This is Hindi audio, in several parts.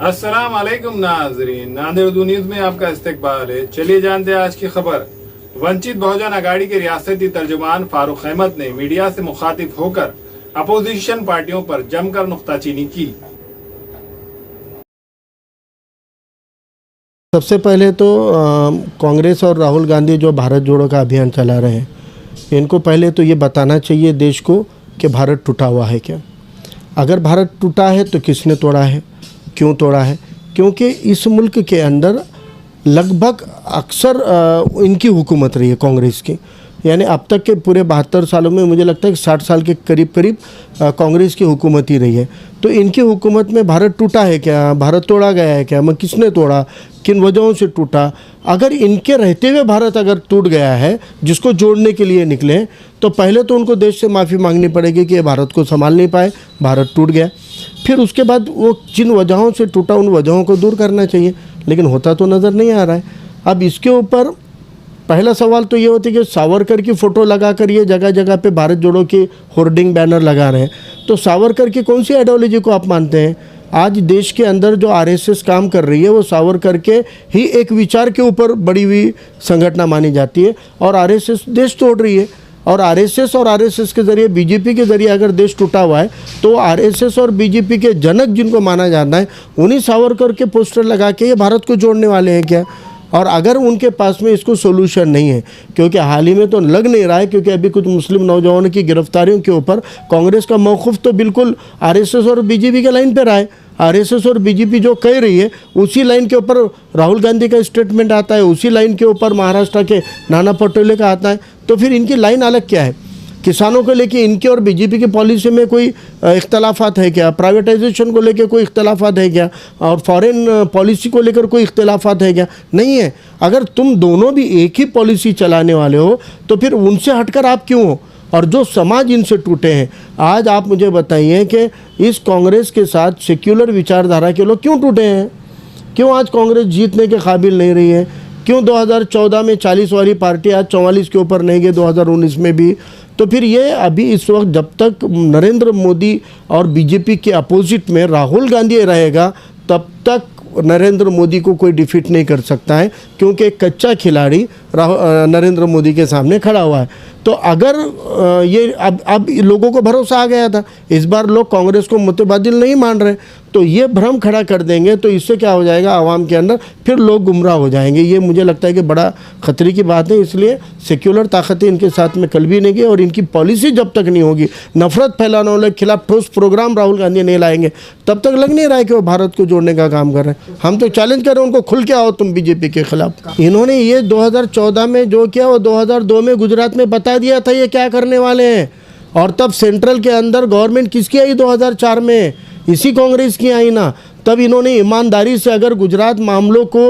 अस्सलाम वालेकुम नाजरीन, नादिर उर्दू न्यूज में आपका इस्तकबाल है। चलिए जानते हैं आज की खबर। वंचित बहुजन आघाड़ी के रियासती तर्जुमान फारूक अहमद ने मीडिया से मुखातिब होकर अपोजिशन पार्टियों पर जमकर नुक्ताचीनी की। सबसे पहले तो कांग्रेस और राहुल गांधी जो भारत जोड़ो का अभियान चला रहे हैं, इनको पहले तो ये बताना चाहिए देश को कि भारत टूटा हुआ है क्या। अगर भारत टूटा है तो किसने तोड़ा है, क्यों तोड़ा है? क्योंकि इस मुल्क के अंदर लगभग अक्सर इनकी हुकूमत रही है, कांग्रेस की। यानी अब तक के पूरे 72 सालों में मुझे लगता है कि 60 साल के करीब कांग्रेस की हुकूमत ही रही है। तो इनकी हुकूमत में भारत टूटा है क्या, भारत तोड़ा गया है क्या, मैं किसने तोड़ा, किन वजहों से टूटा? अगर इनके रहते हुए भारत अगर टूट गया है, जिसको जोड़ने के लिए निकले, तो पहले तो उनको देश से माफ़ी मांगनी पड़ेगी कि ये भारत को संभाल नहीं पाए, भारत टूट गया। फिर उसके बाद वो जिन वजहों से टूटा उन वजहों को दूर करना चाहिए, लेकिन होता तो नज़र नहीं आ रहा है। अब इसके ऊपर पहला सवाल तो ये होता है कि सावरकर की फ़ोटो लगाकर ये जगह जगह पे भारत जोड़ो की होर्डिंग बैनर लगा रहे हैं। तो सावरकर की कौन सी आइडियोलॉजी को आप मानते हैं? आज देश के अंदर जो आरएसएस काम कर रही है वो सावरकर के ही एक विचार के ऊपर बड़ी हुई संगठन मानी जाती है, और आरएसएस देश तोड़ रही है। और आरएसएस के ज़रिए, बीजेपी के ज़रिए अगर देश टूटा हुआ है, तो आरएसएस और बीजेपी के जनक जिनको माना जाता है, उन्हीं सावरकर के पोस्टर लगा के ये भारत को जोड़ने वाले हैं क्या? और अगर उनके पास में इसको सोल्यूशन नहीं है, क्योंकि हाल ही में तो लग नहीं रहा है, क्योंकि अभी कुछ मुस्लिम नौजवानों की गिरफ्तारियों के ऊपर कांग्रेस का मौक़िफ़ तो बिल्कुल आरएसएस और बीजेपी के लाइन पर रहा है। आरएसएस और बीजेपी जो कह रही है उसी लाइन के ऊपर राहुल गांधी का स्टेटमेंट आता है, उसी लाइन के ऊपर महाराष्ट्र के नाना पटोले का आता है। तो फिर इनकी लाइन अलग क्या है? किसानों को लेके इनके और बीजेपी की पॉलिसी में कोई इख्तलाफात है क्या? प्राइवेटाइजेशन को लेके कोई इख्तलाफात है क्या? और फॉरेन पॉलिसी को लेकर कोई इख्तलाफात है क्या? नहीं है। अगर तुम दोनों भी एक ही पॉलिसी चलाने वाले हो तो फिर उनसे हटकर आप क्यों हो? और जो समाज इनसे टूटे हैं, आज आप मुझे बताइए कि इस कांग्रेस के साथ सेक्युलर विचारधारा के लोग क्यों टूटे हैं? क्यों आज कांग्रेस जीतने के काबिल नहीं रही है? क्यों 2014 में 40 वाली पार्टी आज 44 के ऊपर नहीं गई, 2019 में भी? तो फिर ये अभी इस वक्त जब तक नरेंद्र मोदी और बीजेपी के अपोजिट में राहुल गांधी रहेगा, तब तक नरेंद्र मोदी को कोई डिफीट नहीं कर सकता है, क्योंकि एक कच्चा खिलाड़ी नरेंद्र मोदी के सामने खड़ा हुआ है। तो अगर ये अब लोगों को भरोसा आ गया था, इस बार लोग कांग्रेस को मुतबादिल नहीं मान रहे, तो ये भ्रम खड़ा कर देंगे, तो इससे क्या हो जाएगा, आवाम के अंदर फिर लोग गुमराह हो जाएंगे। ये मुझे लगता है कि बड़ा ख़तरे की बात है। इसलिए सेक्युलर ताकतें इनके साथ में कल भी नहीं गई, और इनकी पॉलिसी जब तक नहीं होगी, नफरत फैलाने वाले के खिलाफ ठोस प्रोग्राम राहुल गांधी नहीं लाएंगे, तब तक लग नहीं रहा है कि वो भारत को जोड़ने का काम कर रहे हैं। हम तो चैलेंज कर रहे हैं उनको, खुल के आओ तुम बीजेपी के खिलाफ। इन्होंने ये 2014 में जो किया वो 2002 में गुजरात में बता दिया था ये क्या करने वाले हैं। और तब सेंट्रल के अंदर गवर्नमेंट किसकी आई 2004 में? इसी कांग्रेस की आई ना। तब इन्होंने ईमानदारी से अगर गुजरात मामलों को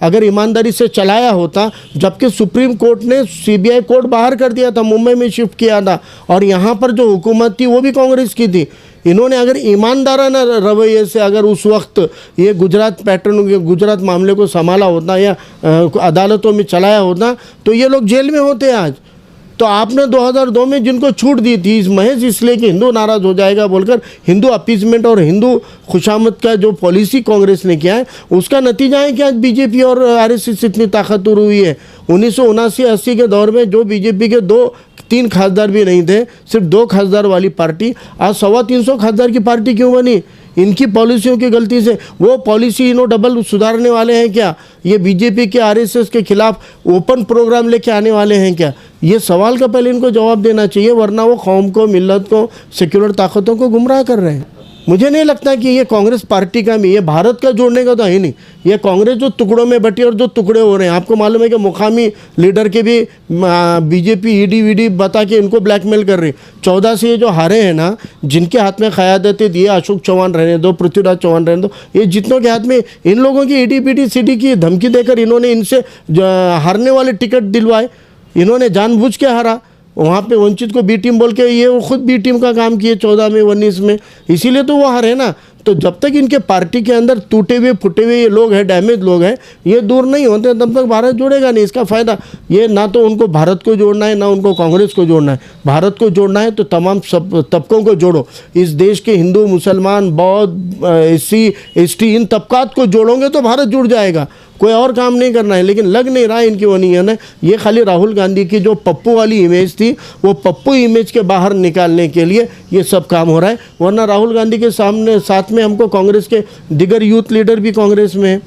अगर ईमानदारी से चलाया होता, जबकि सुप्रीम कोर्ट ने सीबीआई कोर्ट बाहर कर दिया था, मुंबई में शिफ्ट किया था, और यहाँ पर जो हुकूमत थी वो भी कांग्रेस की थी। इन्होंने अगर ईमानदाराना रवैये से अगर उस वक्त ये गुजरात मामले को संभाला होता या अदालतों में चलाया होता, तो ये लोग जेल में होते आज। तो आपने 2002 में जिनको छूट दी थी, महज इसलिए कि हिंदू नाराज़ हो जाएगा बोलकर, हिंदू अपीसमेंट और हिंदू खुशामद का जो पॉलिसी कांग्रेस ने किया है, उसका नतीजा है कि आज बीजेपी और आरएसएस इतनी ताकतवर हुई है। 1979-80 के दौर में जो बीजेपी के 2-3 खासदार भी नहीं थे, सिर्फ 2 खासदार वाली पार्टी आज 325 खासदार की पार्टी क्यों बनी? इनकी पॉलिसियों की गलती से। वो पॉलिसी इन्हों डबल सुधारने वाले हैं क्या? ये बीजेपी के आरएसएस के खिलाफ ओपन प्रोग्राम लेके आने वाले हैं क्या? ये सवाल का पहले इनको जवाब देना चाहिए, वरना वो कौम को, मिल्लत को, सेक्युलर ताकतों को गुमराह कर रहे हैं। मुझे नहीं लगता कि ये कांग्रेस पार्टी का भी, ये भारत का जोड़ने का तो है नहीं। ये कांग्रेस जो टुकड़ों में बटी और जो टुकड़े हो रहे हैं, आपको मालूम है कि मुकामी लीडर के भी बीजेपी ईडी वीडी बता के इनको ब्लैकमेल कर रही। 14 से ये जो हारे हैं ना, जिनके हाथ में क़यादतें दी, अशोक चौहान रहने दो, पृथ्वीराज चौहान रहने दो, ये जितनों के हाथ में इन लोगों की ईडी पीडी सीडी की धमकी देकर इन्होंने इनसे हारने वाले टिकट दिलवाए। इन्होंने जानबूझ के हारा। वहाँ पे वंचित को बी टीम बोल के ये वो खुद बी टीम का काम किए 14 में 19 में, इसीलिए तो वो हारे ना। तो जब तक इनके पार्टी के अंदर टूटे हुए फुटे हुए ये लोग हैं, डैमेज लोग हैं, ये दूर नहीं होते तब तक भारत जुड़ेगा नहीं। इसका फ़ायदा ये ना तो उनको भारत को जोड़ना है, ना उनको कांग्रेस को जोड़ना है। भारत को जोड़ना है तो तमाम सब तबकों को जोड़ो। इस देश के हिंदू, मुसलमान, बौद्ध, SC ST इन तबकात को जोड़ोगे तो भारत जुड़ जाएगा। कोई और काम नहीं करना है, लेकिन लग नहीं रहा है इनकी वो नहीं है ना। ये खाली राहुल गांधी की जो पप्पू वाली इमेज थी, वो पप्पू इमेज के बाहर निकालने के लिए ये सब काम हो रहा है। वरना राहुल गांधी के सामने साथ में हमको कांग्रेस के दिगर यूथ लीडर भी कांग्रेस में है।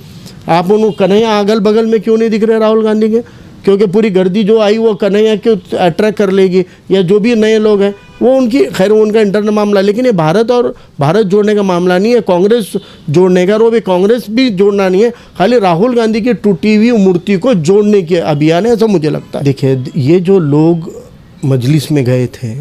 आप उनको कन्हैया अगल बगल में क्यों नहीं दिख रहे राहुल गांधी के? क्योंकि पूरी गर्दी जो आई वो कन्हैया क्यों अट्रैक्ट कर लेगी, या जो भी नए लोग हैं वो उनकी, खैर उनका इंटरनल मामला। लेकिन ये भारत और भारत जोड़ने का मामला नहीं है, कांग्रेस जोड़ने का। और वो भी कांग्रेस भी जोड़ना नहीं है, खाली राहुल गांधी की टूटी हुई मूर्ति को जोड़ने के अभियान है, ऐसा मुझे लगता है। देखिए, ये जो लोग मजलिस में गए थे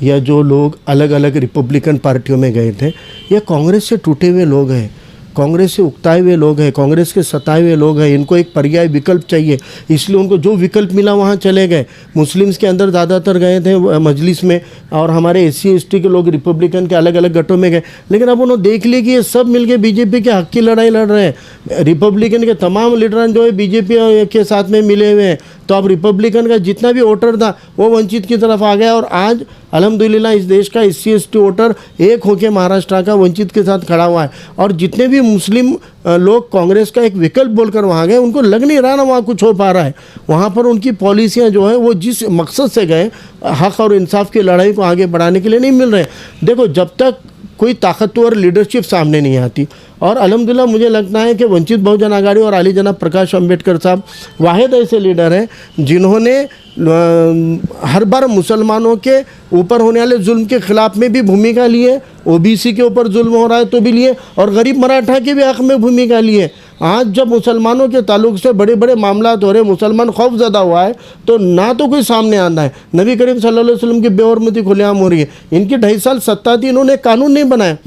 या जो लोग अलग अलग रिपब्लिकन पार्टियों में गए थे, ये कांग्रेस से टूटे हुए लोग हैं, कांग्रेस से उकताए हुए लोग हैं, कांग्रेस के सताए हुए लोग हैं। इनको एक पर्याय विकल्प चाहिए, इसलिए उनको जो विकल्प मिला वहाँ चले गए। मुस्लिम्स के अंदर ज़्यादातर गए थे मजलिस में, और हमारे SC ST के लोग रिपब्लिकन के अलग अलग गठों में गए। लेकिन अब उन्होंने देख लिया कि ये सब मिलके बीजेपी के हक की लड़ाई लड़ रहे हैं। रिपब्लिकन के तमाम लीडरान जो है बीजेपी के साथ में मिले हुए हैं। तो अब रिपब्लिकन का जितना भी वोटर था वो वंचित की तरफ आ गया, और आज अल्हम्दुलिल्लाह इस देश का SC ST वोटर एक होकर महाराष्ट्र का वंचित के साथ खड़ा हुआ है। और जितने भी मुस्लिम लोग कांग्रेस का एक विकल्प बोलकर वहाँ गए, उनको लग नहीं रहा ना वहाँ कुछ हो पा रहा है। वहाँ पर उनकी पॉलिसियाँ जो है वो जिस मकसद से गए, हक और इंसाफ की लड़ाई को आगे बढ़ाने के लिए नहीं मिल रहे। देखो, जब तक कोई ताकतवर लीडरशिप सामने नहीं आती, और अल्हम्दुलिल्लाह मुझे लगता है कि वंचित बहुजन आघाड़ी और आली जनाब प्रकाश अम्बेडकर साहब वाहिद ऐसे लीडर हैं जिन्होंने हर बार मुसलमानों के ऊपर होने वाले जुल्म के खिलाफ में भी भूमिका ली है, OBC के ऊपर जुल्म हो रहा है तो भी लिए, और गरीब मराठा के भी हक में भूमिका ली है। आज जब मुसलमानों के ताल्लुक से बड़े बड़े मामला हो रहे, मुसलमान खौफजदा हुआ है, तो ना तो कोई सामने आना है। नबी करीम सल्लल्लाहु अलैहि वसल्लम की बेहरमती खुलेआम हो रही है। इनकी 2.5 साल सत्ता थी, इन्होंने कानून नहीं बनाया।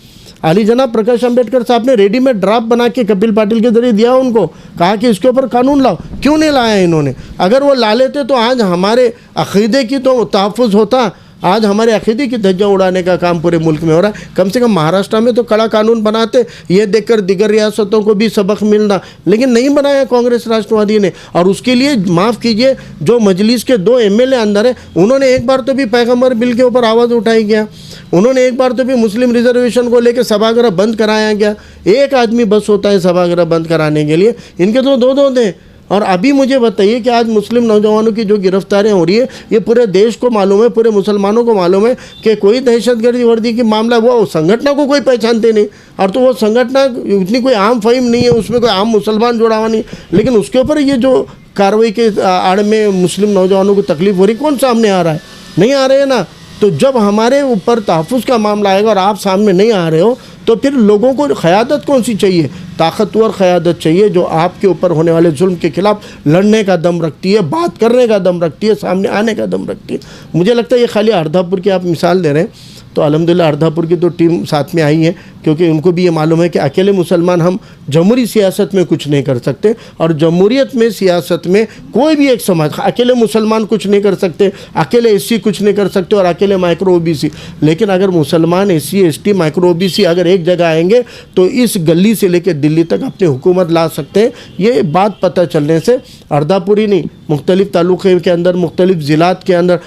अली जनाब प्रकाश अम्बेडकर साहब ने रेडीमेड ड्राफ्ट बना के कपिल पाटिल के जरिए दिया उनको, कहा कि इसके ऊपर कानून लाओ। क्यों नहीं लाया इन्होंने? अगर वो ला लेते तो आज हमारे अक़ीदे की तो तहफ़्फ़ुज़ होता। आज हमारे अक़ीदे की धज्जियाँ उड़ाने का काम पूरे मुल्क में हो रहा है। कम से कम महाराष्ट्र में तो कड़ा कानून बनाते, ये देखकर दिगर रियासतों को भी सबक मिलना, लेकिन नहीं बनाया कांग्रेस राष्ट्रवादी ने। और उसके लिए माफ़ कीजिए, जो मजलिस के 2 MLA अंदर है, उन्होंने एक बार तो भी पैगम्बर बिल के ऊपर आवाज़ उठाई गया, उन्होंने एक बार तो भी मुस्लिम रिजर्वेशन को लेकर सभागृह बंद कराया गया। एक आदमी बस होता है सभागृह बंद कराने के लिए, इनके तो 2 थे। और अभी मुझे बताइए कि आज मुस्लिम नौजवानों की जो गिरफ्तारियां हो रही है, ये पूरे देश को मालूम है, पूरे मुसलमानों को मालूम है कि कोई दहशतगर्दी वर्दी की मामला, वो संगठन को कोई पहचानते नहीं। और तो वो संगठन इतनी कोई आम फहीम नहीं है, उसमें कोई आम मुसलमान जुड़ा हुआ नहीं, लेकिन उसके ऊपर ये जो कार्रवाई के आड़ में मुस्लिम नौजवानों को तकलीफ हो रही, कौन सामने आ रहा है? नहीं आ रहे हैं ना। तो जब हमारे ऊपर तहफ़्फ़ुज़ का मामला आएगा और आप सामने नहीं आ रहे हो, तो फिर लोगों को क़यादत कौन सी चाहिए? ताकतवर क़यादत चाहिए जो आपके ऊपर होने वाले जुल्म के ख़िलाफ़ लड़ने का दम रखती है, बात करने का दम रखती है, सामने आने का दम रखती है। मुझे लगता है ये खाली अर्धापुर की आप मिसाल दे रहे हैं, तो अल्हम्दुलिल्लाह अर्धापुर की तो टीम साथ में आई है, क्योंकि उनको भी ये मालूम है कि अकेले मुसलमान हम जमहूरी सियासत में कुछ नहीं कर सकते, और जमहूरियत में सियासत में कोई भी एक समाज, अकेले मुसलमान कुछ नहीं कर सकते, अकेले SC कुछ नहीं कर सकते, और अकेले माइक्रो OBC। लेकिन अगर मुसलमान, SC ST माइक्रो OBC अगर एक जगह आएंगे तो इस गली से लेकर दिल्ली तक अपनी हुकूमत ला सकते हैं। ये बात पता चलने से अर्धापुर ही नहीं, मुख्तलिफ तालुक़े के अंदर, मुख्तलिफ ज़िलात के अंदर,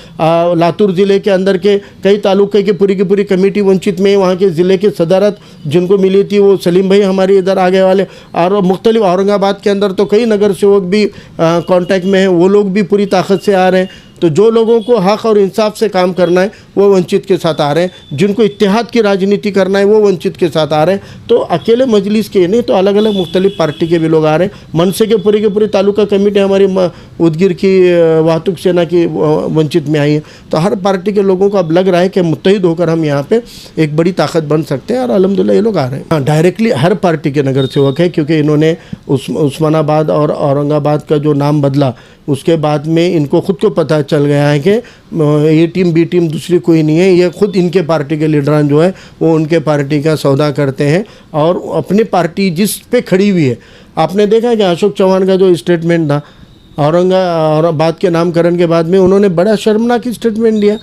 लातूर ज़िले के अंदर के कई तालुक़े की पूरी कमेटी वंचित में, वहाँ के ज़िले के सदारत जिनको मिली थी वो सलीम भाई हमारे इधर आगे वाले, और मुख्तलिफ औरंगाबाद के अंदर तो कई नगर सेवक भी कांटेक्ट में हैं, वो लोग भी पूरी ताकत से आ रहे हैं। तो जो लोगों को हक़ और इंसाफ से काम करना है वो वंचित के साथ आ रहे हैं, जिनको इत्तेहाद की राजनीति करना है वो वंचित के साथ आ रहे हैं। तो अकेले मजलिस के नहीं, तो अलग अलग मुख्तलिफ पार्टी के भी लोग आ रहे हैं। मनसे के पूरी तालुका कमेटी हमारी उदगिर की वाहतुक सेना की वंचित में आई है। तो हर पार्टी के लोगों को अब लग रहा है कि मुत्तहिद होकर हम यहाँ पे एक बड़ी ताकत बन सकते हैं, और अल्हम्दुलिल्लाह ये लोग आ रहे हैं। हाँ, डायरेक्टली हर पार्टी के नगर सेवक है, क्योंकि इन्होंने उस्मानाबाद और औरंगाबाद का जो नाम बदला, उसके बाद में इनको खुद को पता चल गया है कि ये टीम बी टीम दूसरी कोई नहीं है, ये खुद इनके पार्टी के लीडरान जो है वो उनके पार्टी का सौदा करते हैं, और अपनी पार्टी जिस पे खड़ी हुई है। आपने देखा कि अशोक चौहान का जो स्टेटमेंट था औरंगाबाद के नामकरण के बाद में, उन्होंने बड़ा शर्मनाक स्टेटमेंट दिया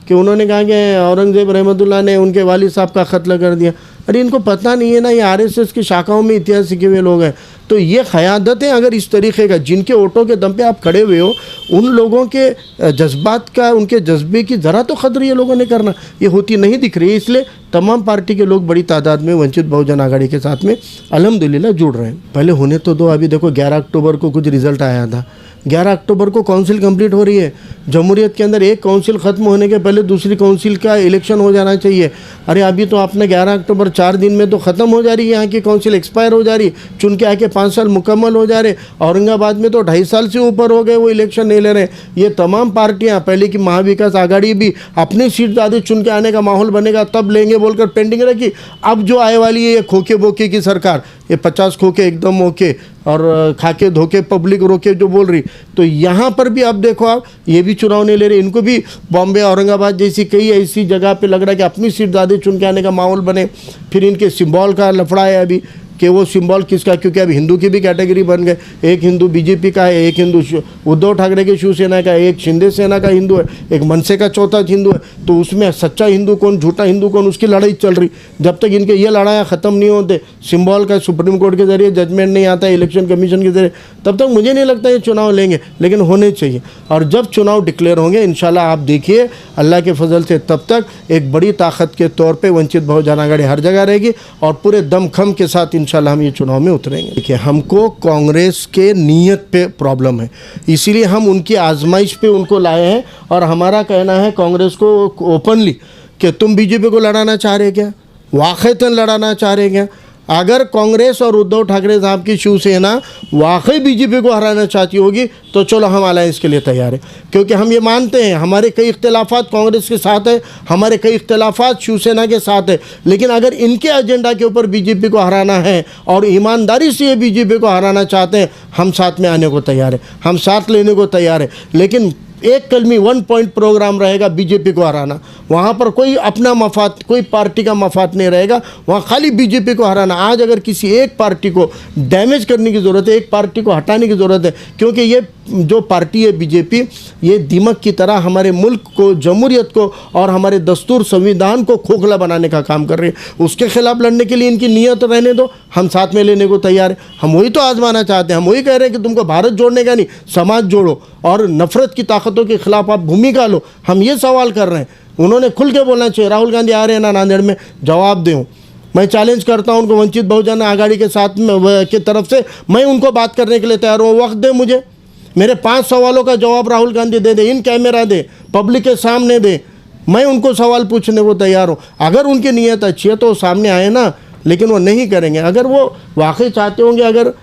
कि उन्होंने कहा कि औरंगजेब रहमतुल्लाह ने उनके वालिद साहब का कत्ल कर दिया। अरे इनको पता नहीं है ना, ये आरएसएस की शाखाओं में इतिहास सीखे हुए लोग हैं। तो ये क़यादतें अगर इस तरीक़े का, जिनके वोटों के दम पे आप खड़े हुए हो, उन लोगों के जज्बात का, उनके जज्बे की ज़रा तो क़द्र ये लोगों ने करना, ये होती नहीं दिख रही है। इसलिए तमाम पार्टी के लोग बड़ी तादाद में वंचित बहुजन आघाड़ी के साथ में अल्हम्दुलिल्लाह जुड़ रहे हैं। पहले होने तो दो, अभी देखो 11 अक्टूबर को कुछ रिज़ल्ट आया था, 11 अक्टूबर को काउंसिल कंप्लीट हो रही है। जमहूरियत के अंदर एक काउंसिल ख़त्म होने के पहले दूसरी काउंसिल का इलेक्शन हो जाना चाहिए। अरे अभी तो आपने 11 अक्टूबर 4 दिन में तो ख़त्म हो जा रही है, यहाँ की काउंसिल एक्सपायर हो जा रही, चुन के आके 5 साल मुकम्मल हो जा रहे। औरंगाबाद में तो 2.5 साल से ऊपर हो गए, वो इलेक्शन नहीं ले रहे। ये तमाम पार्टियाँ, पहले की महाविकास आघाड़ी भी अपनी सीट ज़्यादा चुन के आने का माहौल बनेगा तब लेंगे बोलकर पेंडिंग रखी। अब जो आए वाली है ये खोखे बोके की सरकार, ये 50 खोखे एकदम ओके और खाके धोके पब्लिक रोके जो बोल रही, तो यहाँ पर भी अब देखो आप, ये भी चुनाव नहीं ले रहे। इनको भी बॉम्बे औरंगाबाद जैसी कई ऐसी जगह पे लग रहा है कि अपनी सीट ज़्यादा चुन के आने का माहौल बने। फिर इनके सिंबल का लफड़ा है अभी कि वो सिंबल किसका, क्योंकि अब हिंदू की भी कैटेगरी बन गए। एक हिंदू बीजेपी का है, एक हिंदू उद्धव ठाकरे की शिवसेना का, एक शिंदे सेना का हिंदू है, एक मनसे का चौथा हिंदू है। तो उसमें सच्चा हिंदू कौन, झूठा हिंदू कौन, उसकी लड़ाई चल रही। जब तक इनके ये लड़ाइयाँ ख़त्म नहीं होते, सिंबल का सुप्रीम कोर्ट के ज़रिए जजमेंट नहीं आता है, इलेक्शन कमीशन के ज़रिए, तब तक मुझे नहीं लगता ये चुनाव लेंगे। लेकिन होने चाहिए, और जब चुनाव डिक्लेयर होंगे इंशाल्लाह आप देखिए अल्लाह के फजल से, तब तक एक बड़ी ताकत के तौर पर वंचित बहुजन आघाड़ी हर जगह रहेगी और पूरे दमखम के साथ इंशाल्लाह हम ये चुनाव में उतरेंगे। देखिए, हमको कांग्रेस के नीयत पे प्रॉब्लम है, इसीलिए हम उनकी आजमाइश पे उनको लाए हैं। और हमारा कहना है कांग्रेस को ओपनली कि तुम बीजेपी को लड़ाना चाह रहे क्या, वाक़ईतन लड़ाना चाह रहे क्या? अगर कांग्रेस और उद्धव ठाकरे साहब की शिवसेना वाकई बीजेपी को हराना चाहती होगी तो चलो हम अलायंस के लिए तैयार हैं, क्योंकि हम ये मानते हैं हमारे कई इख्तिलाफात कांग्रेस के साथ है, हमारे कई इख्तिलाफात शिवसेना के साथ है। लेकिन अगर इनके एजेंडा के ऊपर बीजेपी को हराना है और ईमानदारी से ये बीजेपी को हराना चाहते हैं, हम साथ में आने को तैयार हैं, हम साथ लेने को तैयार हैं। लेकिन एक कलमी 1 पॉइंट प्रोग्राम रहेगा बीजेपी को हराना। वहाँ पर कोई अपना मफाद, कोई पार्टी का मफाद नहीं रहेगा, वहाँ खाली बीजेपी को हराना। आज अगर किसी एक पार्टी को डैमेज करने की ज़रूरत है, एक पार्टी को हटाने की ज़रूरत है, क्योंकि ये जो पार्टी है बीजेपी, ये दीमक की तरह हमारे मुल्क को, जमहूरियत को और हमारे दस्तूर संविधान को खोखला बनाने का काम कर रही है। उसके खिलाफ लड़ने के लिए इनकी नीयत रहने दो, हम साथ में लेने को तैयार हैं। हम वही तो आजमाना चाहते हैं, हम वही कह रहे हैं कि तुमको भारत जोड़ने का नहीं, समाज जोड़ो और नफरत की ताकतों के खिलाफ आप भूमिका लो। हम ये सवाल कर रहे हैं, उन्होंने खुल के बोलना चाहिए। राहुल गांधी आ रहे हैं ना नांदेड़ में, जवाब दें। मैं चैलेंज करता हूं उनको, वंचित बहुजन आघाड़ी के साथ में की तरफ से मैं उनको बात करने के लिए तैयार हूँ। वक्त दें मुझे, मेरे 5 सवालों का जवाब राहुल गांधी दे दे, इन कैमरा दे, पब्लिक के सामने दे, मैं उनको सवाल पूछने को तैयार हूँ। अगर उनकी नीयत अच्छी है तो वो सामने आए ना, लेकिन वो नहीं करेंगे। अगर वो वाकई चाहते होंगे अगर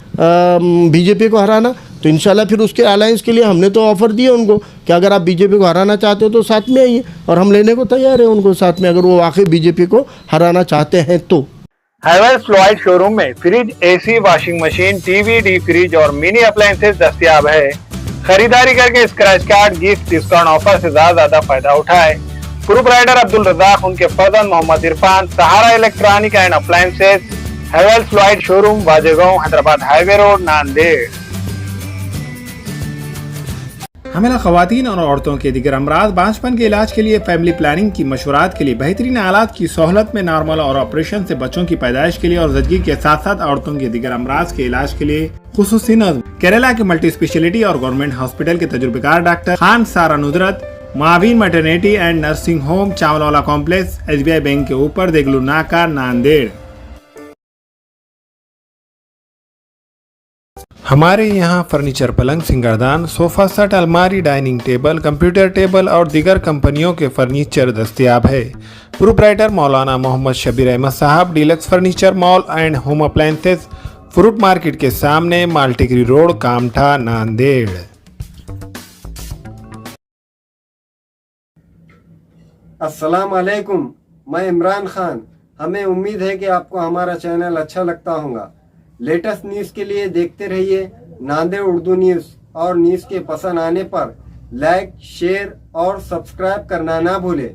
बीजेपी को हराना, तो इंशाल्लाह फिर उसके अलायंस के लिए हमने तो ऑफ़र दिए उनको कि अगर आप बीजेपी को हराना चाहते हो तो साथ में आइए, और हम लेने को तैयार हैं उनको साथ में, अगर वो वाकई बीजेपी को हराना चाहते हैं तो। हैवेल्स फ्लोराइड शोरूम में fridge, AC, washing machine, TV, D fridge और मिनी अप्लायंसेज दस्तयाब है। खरीदारी करके scratch card, gift, discount offer से ज्यादा फायदा उठाए। प्रोप्राइटर अब्दुल रज़ाक, उनके फर्जंद Mohammed Irfan, Sahara electronic and appliances, Havells fluoride showroom, Wajegaon, Hyderabad highway road, Nanded. हमें ख़वातीन और औरतों के दिगर अमराज, बांझपन के इलाज के लिए, फैमिली प्लानिंग की मशवरात के लिए, बेहतरीन आलात की सहूलत में, नॉर्मल और ऑपरेशन से बच्चों की पैदाइश के लिए और ज़चगी के साथ साथ औरतों के दिगर अमराज के इलाज के लिए खुसूसी नज़्म केरला के मल्टी स्पेशलिटी और गवर्नमेंट हॉस्पिटल के तजुर्बेकार डॉक्टर खान सारा नुजरत, मावीन maternity and nursing home, Chawalwala complex, SBI bank के ऊपर, देगलू नाका, नांदेड़। हमारे यहाँ फर्नीचर, पलंग, सिंगारदान, सोफा सेट, अलमारी, डाइनिंग टेबल, कंप्यूटर टेबल और दीगर कंपनियों के फर्नीचर दस्तयाब है। प्रोप्राइटर मौलाना मोहम्मद शबीर अहमद साहब, deluxe furniture mall and home appliances, fruit market के सामने, माल्टीगिरी रोड, कामठा, नांदेड़। अस्सलाम वालेकुम, मैं इमरान खान। हमें उम्मीद है कि आपको हमारा चैनल अच्छा लगता होगा। लेटेस्ट न्यूज़ के लिए देखते रहिए नांदेड़ उर्दू न्यूज़, और न्यूज़ के पसंद आने पर लाइक, शेयर और सब्सक्राइब करना ना भूलें।